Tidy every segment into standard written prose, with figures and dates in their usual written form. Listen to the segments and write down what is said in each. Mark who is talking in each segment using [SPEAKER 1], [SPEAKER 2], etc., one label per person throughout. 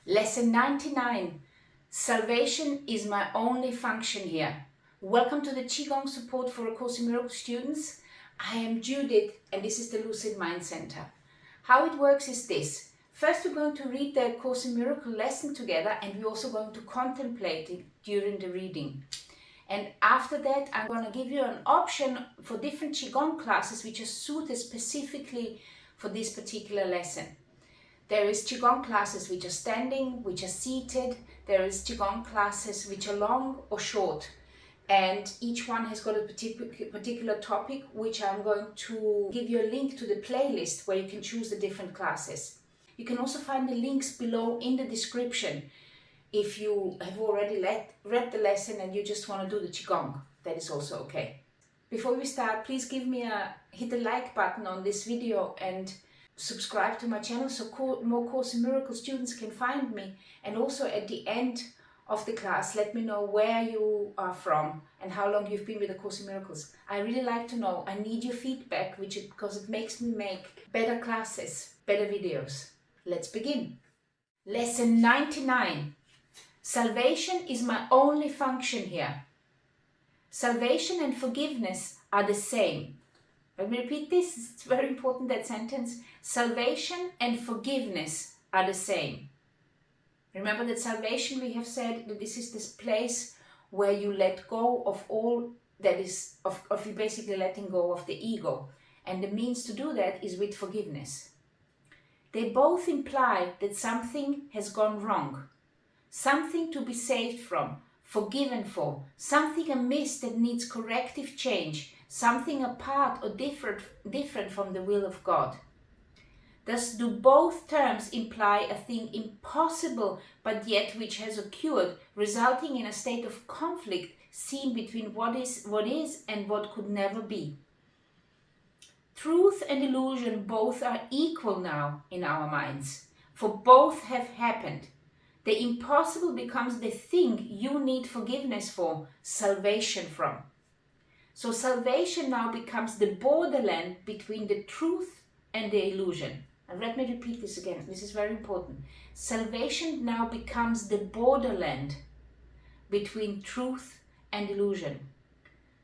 [SPEAKER 1] Lesson 99. Salvation is my only function here. Welcome to the Qigong support for A Course in Miracles students. I am Judith and this is the Lucid Mind Center. How it works is this. First we're going to read the Course in Miracles lesson together and we're also going to contemplate it during the reading. And after that I'm going to give you an option for different Qigong classes which are suited specifically for this particular lesson. There is Qigong classes which are standing, which are seated. There is Qigong classes which are long or short. And each one has got a particular topic which I'm going to give you a link to the playlist where you can choose the different classes. You can also find the links below in the description if you have already read the lesson and you just want to do the Qigong. That is also okay. Before we start, please hit the like button on this video and subscribe to my channel so more Course in Miracles students can find me. And also at the end of the class, let me know where you are from and how long you've been with the Course in Miracles. I really like to know. I need your feedback because it makes me make better classes, better videos. Let's begin. Lesson 99. Salvation is my only function here. Salvation and forgiveness are the same. Let me repeat this, it's very important, that sentence. Salvation and forgiveness are the same. Remember that salvation, we have said that this is this place where you let go of all that is, of you basically letting go of the ego. And the means to do that is with forgiveness. They both imply that something has gone wrong. Something to be saved from, forgiven for, something amiss that needs corrective change, something apart or different from the will of God. Thus do both terms imply a thing impossible but yet which has occurred, resulting in a state of conflict seen between what is and what could never be. Truth and illusion both are equal now in our minds, for both have happened. The impossible becomes the thing you need forgiveness for, salvation from. So salvation now becomes the borderland between the truth and the illusion. And let me repeat this again, this is very important. Salvation now becomes the borderland between truth and illusion.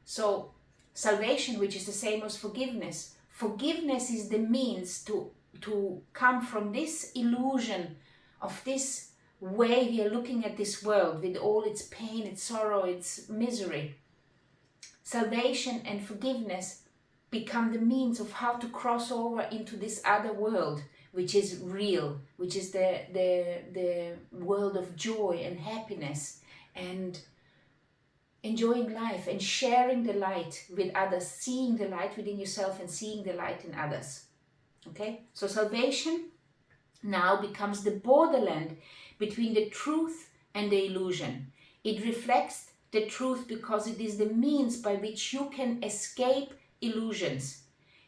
[SPEAKER 1] So salvation, which is the same as forgiveness, forgiveness is the means to come from this illusion of this way we are looking at this world with all its pain, its sorrow, its misery. Salvation and forgiveness become the means of how to cross over into this other world, which is real, which is the world of joy and happiness and enjoying life and sharing the light with others, seeing the light within yourself and seeing the light in others. Okay? So salvation now becomes the borderland between the truth and the illusion. It reflects the truth because it is the means by which you can escape illusions.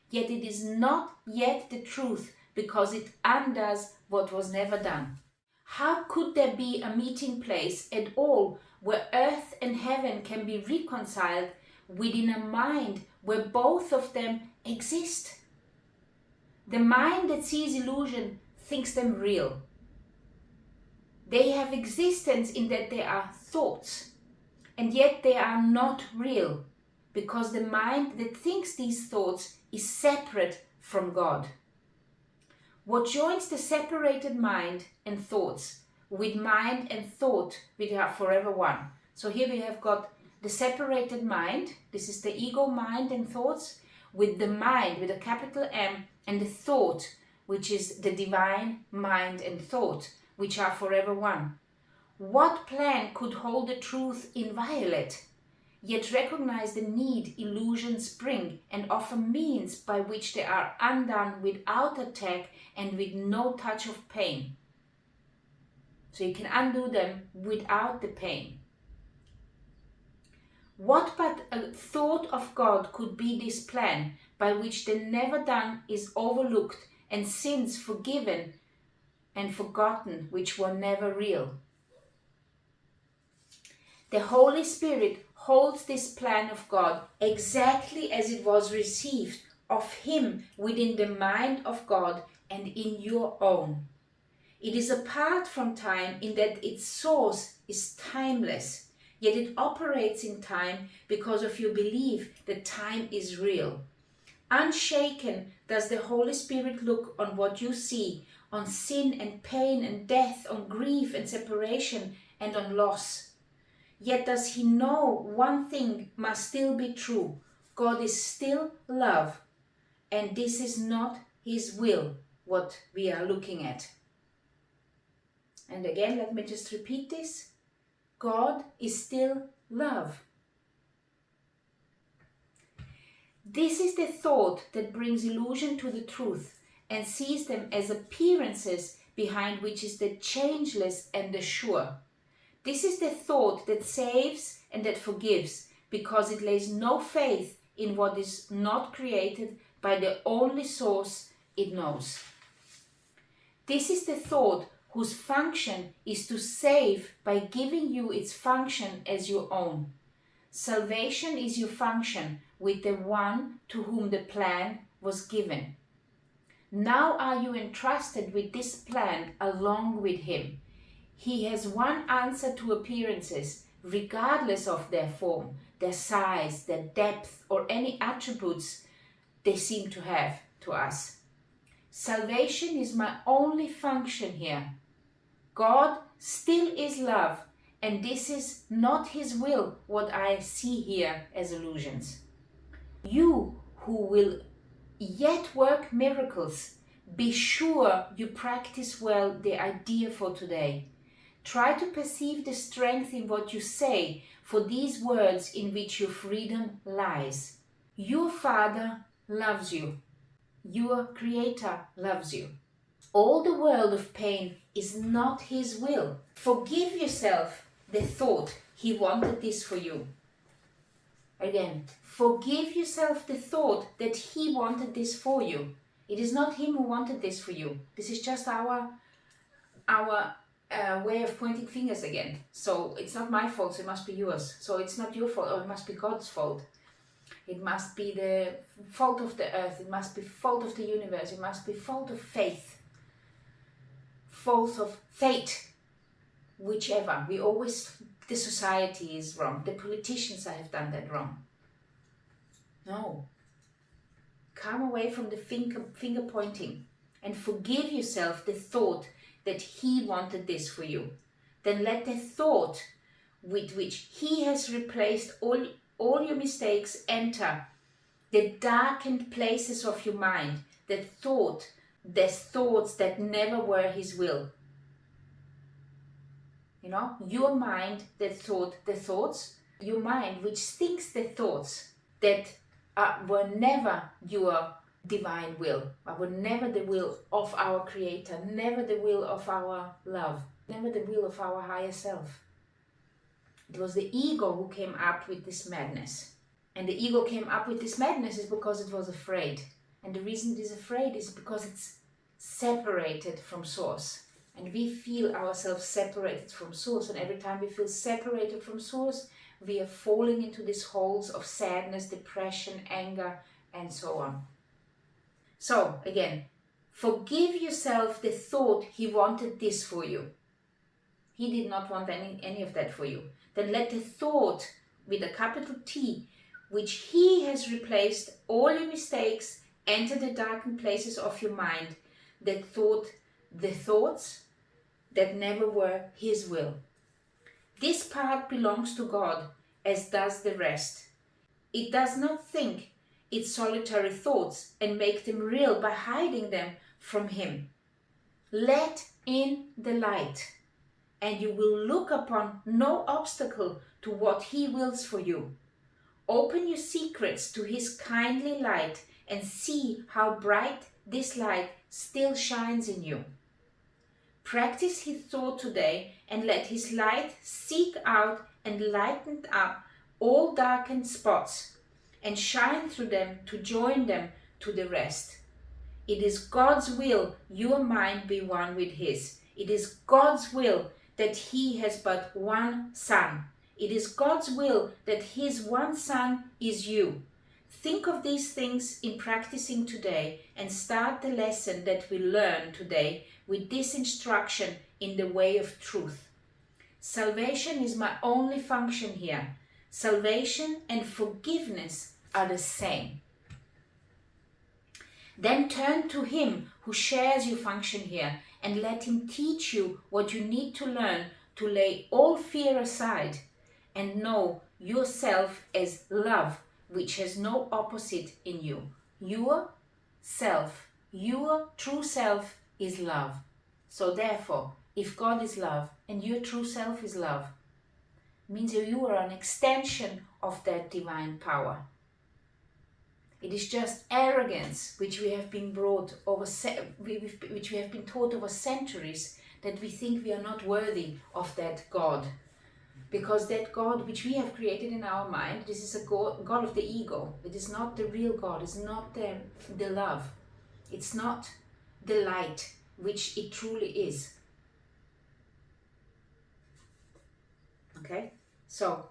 [SPEAKER 1] Yet it is not yet the truth because it undoes what was never done. How could there be a meeting place at all where earth and heaven can be reconciled within a mind where both of them exist? The mind that sees illusion thinks them real. They have existence in that they are thoughts, and yet they are not real, because the mind that thinks these thoughts is separate from God. What joins the separated mind and thoughts with mind and thought, we are forever one. So here we have got the separated mind, this is the ego mind and thoughts, with the mind with a capital M, and the thought, which is the divine mind and thought, which are forever one. What plan could hold the truth inviolate, yet recognize the need illusions bring and offer means by which they are undone without attack and with no touch of pain? So you can undo them without the pain. What but a thought of God could be this plan by which the never done is overlooked and sins forgiven and forgotten which were never real? The Holy Spirit holds this plan of God exactly as it was received of Him within the mind of God and in your own. It is apart from time in that its source is timeless, yet it operates in time because of your belief that time is real. Unshaken does the Holy Spirit look on what you see, on sin and pain and death, on grief and separation and on loss. Yet does he know one thing must still be true. God is still love, and this is not his will, what we are looking at. And again, let me just repeat this. God is still love. This is the thought that brings illusion to the truth and sees them as appearances behind which is the changeless and the sure. This is the thought that saves and that forgives, because it lays no faith in what is not created by the only source it knows. This is the thought whose function is to save by giving you its function as your own. Salvation is your function with the one to whom the plan was given. Now are you entrusted with this plan along with him. He has one answer to appearances, regardless of their form, their size, their depth, or any attributes they seem to have to us. Salvation is my only function here. God still is love, and this is not his will, what I see here as illusions. You who will yet work miracles, be sure you practice well the idea for today. Try to perceive the strength in what you say, for these words in which your freedom lies. Your Father loves you. Your Creator loves you. All the world of pain is not his will. Forgive yourself the thought he wanted this for you. Again, forgive yourself the thought that he wanted this for you. It is not him who wanted this for you. This is just our way of pointing fingers again. So it's not my fault, so it must be yours. So it's not your fault, or it must be God's fault. It must be the fault of the earth. It must be fault of the universe. It must be fault of faith. Fault of fate. Whichever. The society is wrong. The politicians have done that wrong. No. Come away from the finger pointing and forgive yourself the thought that he wanted this for you. Then let the thought with which he has replaced all your mistakes enter the darkened places of your mind, the thoughts that never were his will. You know, your mind that thought the thoughts, your mind which thinks the thoughts that were never your divine will, were never the will of our Creator, never the will of our love, never the will of our higher self. It was the ego who came up with this madness. And the ego came up with this madness is because it was afraid. And the reason it is afraid is because it's separated from source. And we feel ourselves separated from source. And every time we feel separated from source, we are falling into these holes of sadness, depression, anger, and so on. So, again, forgive yourself the thought he wanted this for you. He did not want any of that for you. Then let the thought with a capital T, which he has replaced all your mistakes, enter the darkened places of your mind, the thoughts that never were his will. This part belongs to God, as does the rest. It does not think its solitary thoughts and make them real by hiding them from him. Let in the light, and you will look upon no obstacle to what he wills for you. Open your secrets to his kindly light and see how bright this light still shines in you. Practice his thought today and let his light seek out and lighten up all darkened spots and shine through them to join them to the rest. It is God's will your mind be one with his. It is God's will that he has but one son. It is God's will that his one son is you. Think of these things in practicing today and start the lesson that we learn today with this instruction in the way of truth. Salvation is my only function here. Salvation and forgiveness are the same. Then turn to him who shares your function here and let him teach you what you need to learn to lay all fear aside and know yourself as love, which has no opposite in you. Your self, your true self is love. So therefore, if God is love and your true self is love, it means that you are an extension of that divine power. It is just arrogance which we have been brought over, which we have been taught over centuries, that we think we are not worthy of that God. Because that God which we have created in our mind, this is a God of the ego. It is not the real God. It's not the love. It's not the light which it truly is. Okay? So,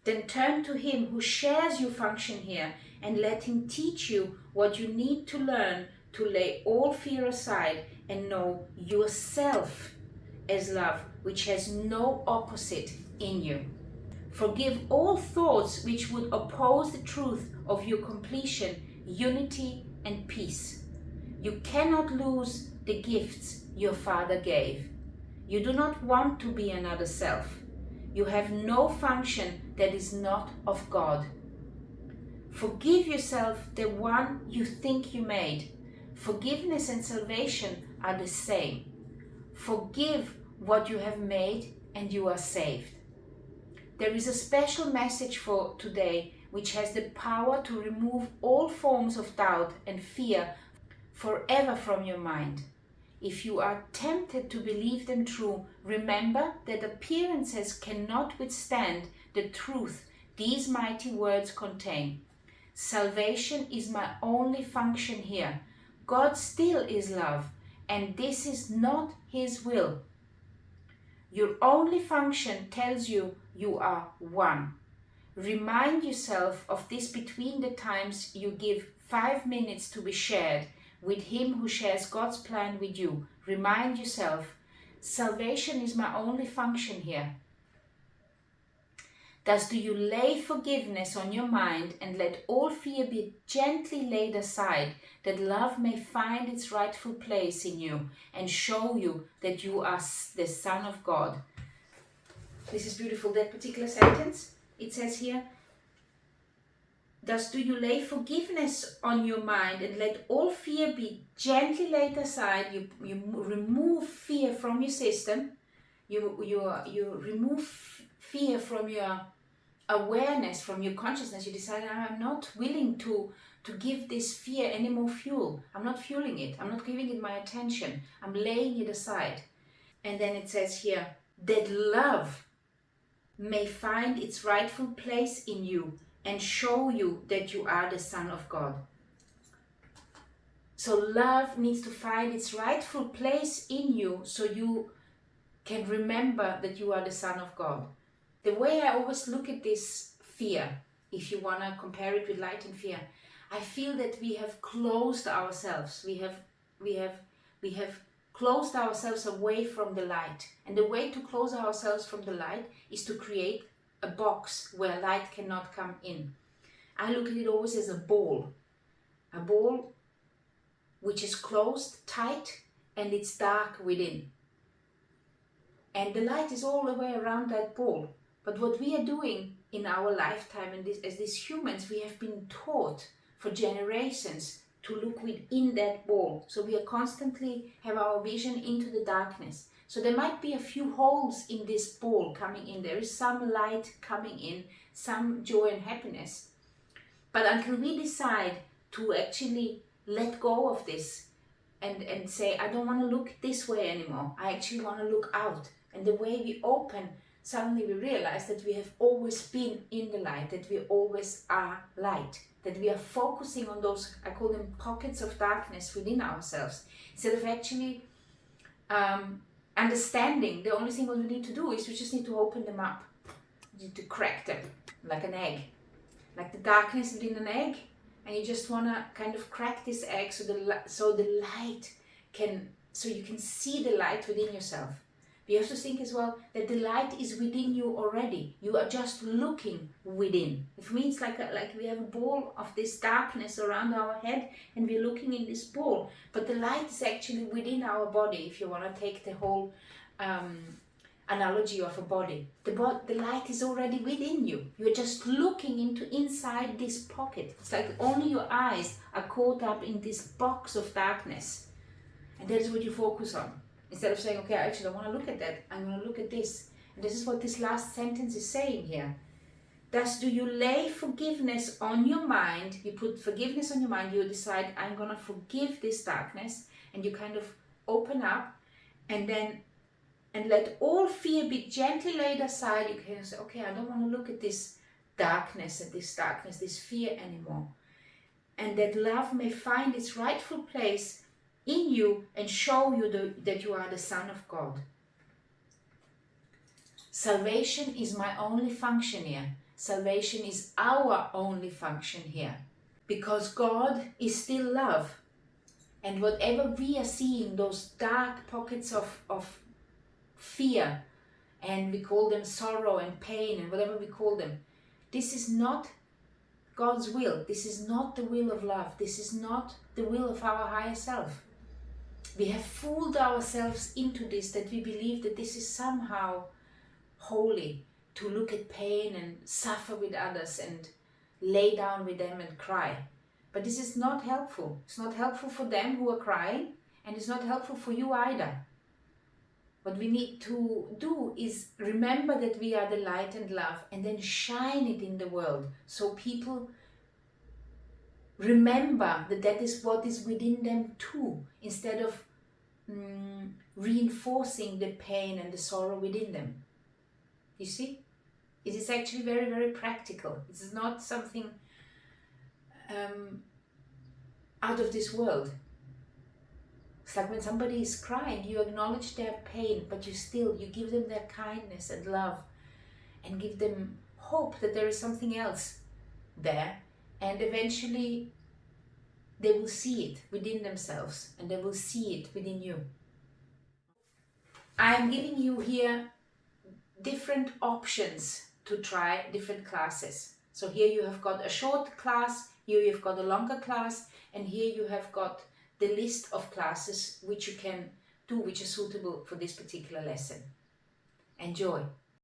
[SPEAKER 1] then turn to him who shares your function here and let him teach you what you need to learn to lay all fear aside and know yourself as love, which has no opposite in you. Forgive all thoughts which would oppose the truth of your completion, unity, and peace. You cannot lose the gifts your Father gave. You do not want to be another self. You have no function that is not of God. Forgive yourself the one you think you made. Forgiveness and salvation are the same. Forgive what you have made and you are saved. There is a special message for today which has the power to remove all forms of doubt and fear forever from your mind. If you are tempted to believe them true, remember that appearances cannot withstand the truth these mighty words contain. Salvation is my only function here. God still is love, and this is not his will. Your only function tells you you are one. Remind yourself of this between the times you give 5 minutes to be shared with him who shares God's plan with you. Remind yourself, salvation is my only function here. Thus do you lay forgiveness on your mind and let all fear be gently laid aside, that love may find its rightful place in you and show you that you are the Son of God. This is beautiful, that particular sentence. It says here, thus do you lay forgiveness on your mind and let all fear be gently laid aside. You remove fear from your system. You remove fear from your awareness, from your consciousness. You decide, I'm not willing to give this fear any more fuel. I'm not fueling it. I'm not giving it my attention. I'm laying it aside. And then it says here, that love may find its rightful place in you and show you that you are the Son of God. So love needs to find its rightful place in you so you can remember that you are the Son of God. The way I always look at this fear, if you want to compare it with light and fear, I feel that we have closed ourselves. We have closed ourselves away from the light. And the way to close ourselves from the light is to create a box where light cannot come in. I look at it always as a ball which is closed tight and it's dark within. And the light is all the way around that ball. But what we are doing in our lifetime, and as these humans, we have been taught for generations to look within that ball. So we are constantly have our vision into the darkness. So there might be a few holes in this ball coming in. There is some light coming in, some joy and happiness. But until we decide to actually let go of this and say, I don't want to look this way anymore. I actually want to look out. And the way we open, suddenly we realize that we have always been in the light, that we always are light, that we are focusing on those, I call them pockets of darkness within ourselves. Instead of actually understanding, the only thing what we need to do is we just need to open them up. We need to crack them like an egg, like the darkness within an egg. And you just want to kind of crack this egg so the light can so you can see the light within yourself. But you have to think as well that the light is within you already. You are just looking within. For me, it's like we have a ball of this darkness around our head, and we're looking in this ball. But the light is actually within our body. If you want to take the whole analogy of a body, the light is already within you. You're just looking into inside this pocket. It's like only your eyes are caught up in this box of darkness, and that is what you focus on. Instead of saying, okay, I actually don't want to look at that, I'm going to look at this. And this is what this last sentence is saying here. Thus, do you lay forgiveness on your mind? You put forgiveness on your mind. You decide, I'm going to forgive this darkness, and you kind of open up, and let all fear be gently laid aside. You can say, okay, I don't want to look at this darkness, this fear anymore. And that love may find its rightful place in you and show you that you are the Son of God. Salvation is my only function here. Salvation is our only function here. Because God is still love. And whatever we are seeing, those dark pockets of fear, and we call them sorrow and pain and whatever we call them, this is not God's will. This is not the will of love. This is not the will of our higher self. We have fooled ourselves into this, that we believe that this is somehow holy, to look at pain and suffer with others and lay down with them and cry. But this is not helpful. It's not helpful for them who are crying, and it's not helpful for you either. What we need to do is remember that we are the light and love, and then shine it in the world, so people remember that is what is within them too, instead of reinforcing the pain and the sorrow within them. You see? It is actually very, very practical. It is not something out of this world. It's like when somebody is crying, you acknowledge their pain, but you give them their kindness and love, and give them hope that there is something else there, and eventually they will see it within themselves, and they will see it within you. I am giving you here different options to try different classes. So here you have got a short class, here you've got a longer class, and here you have got the list of classes which you can do, which are suitable for this particular lesson. Enjoy!